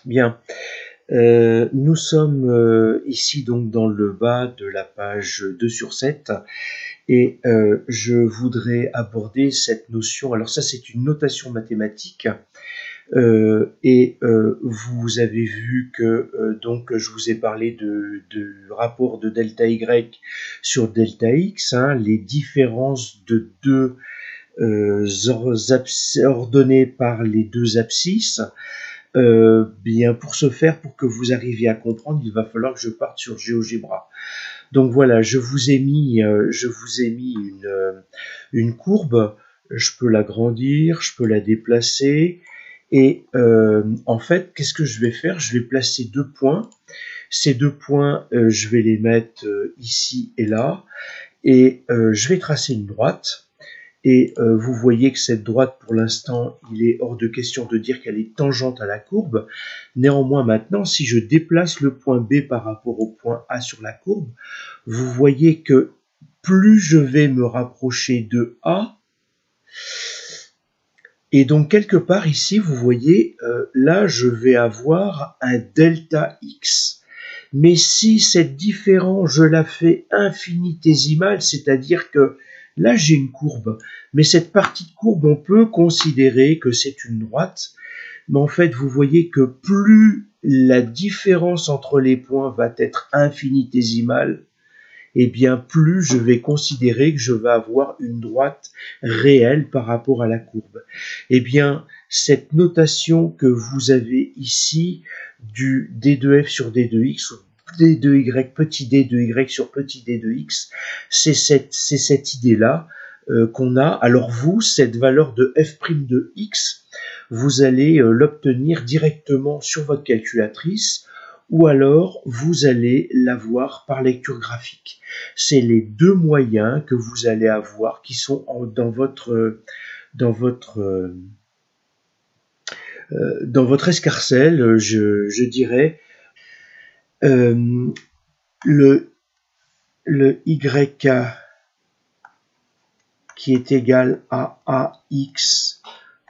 Bien. Nous sommes ici donc dans le bas de la page 2 sur 7 et je voudrais aborder cette notion. Alors ça, c'est une notation mathématique vous avez vu que donc je vous ai parlé de rapport de delta y sur delta x, hein, les différences de deux ordonnées par les deux abscisses. Bien pour ce faire, pour que vous arriviez à comprendre, il va falloir que je parte sur GeoGebra. Donc voilà, je vous ai mis une courbe. Je peux l'agrandir, je peux la déplacer. Et en fait, qu'est-ce que je vais faire? Je vais placer deux points. Ces deux points, je vais les mettre ici et là. Et je vais tracer une droite. Et vous voyez que cette droite, pour l'instant, il est hors de question de dire qu'elle est tangente à la courbe. Néanmoins, maintenant, si je déplace le point B par rapport au point A sur la courbe, vous voyez que plus je vais me rapprocher de A, et donc quelque part ici, vous voyez, là, je vais avoir un delta x. Mais si cette différence, je la fais infinitésimale, c'est-à-dire que là, j'ai une courbe, mais cette partie de courbe, on peut considérer que c'est une droite. Mais en fait, vous voyez que plus la différence entre les points va être infinitésimale, et bien plus je vais considérer que je vais avoir une droite réelle par rapport à la courbe. Et bien, cette notation que vous avez ici du d de f sur d de x, ou d de y, petit d de y sur petit d de x, c'est cette idée-là qu'on a. Alors vous, cette valeur de f' de x, vous allez l'obtenir directement sur votre calculatrice, ou alors vous allez l'avoir par lecture graphique. C'est les deux moyens que vous allez avoir qui sont dans votre escarcelle, je dirais. Le YK qui est égal à AX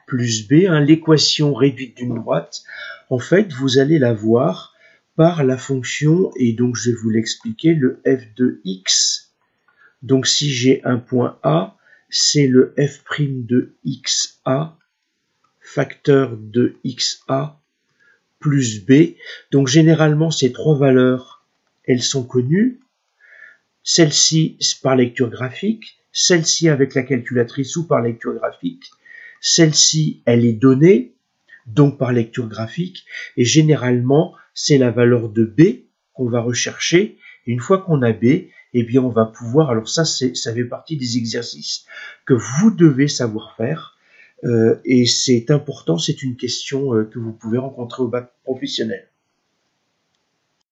plus B, hein, l'équation réduite d'une droite, en fait, vous allez l'avoir par la fonction, et donc je vais vous l'expliquer, le f de x. Donc si j'ai un point A, c'est le f' de xa, facteur de xa, plus b. Donc généralement, ces trois valeurs, elles sont connues. Celle-ci par lecture graphique, celle-ci avec la calculatrice ou par lecture graphique. Celle-ci, elle est donnée, donc par lecture graphique, et généralement, c'est la valeur de B qu'on va rechercher. Et une fois qu'on a B, eh bien, on va pouvoir, alors ça fait partie des exercices que vous devez savoir faire, et c'est important, c'est une question que vous pouvez rencontrer au bac professionnel.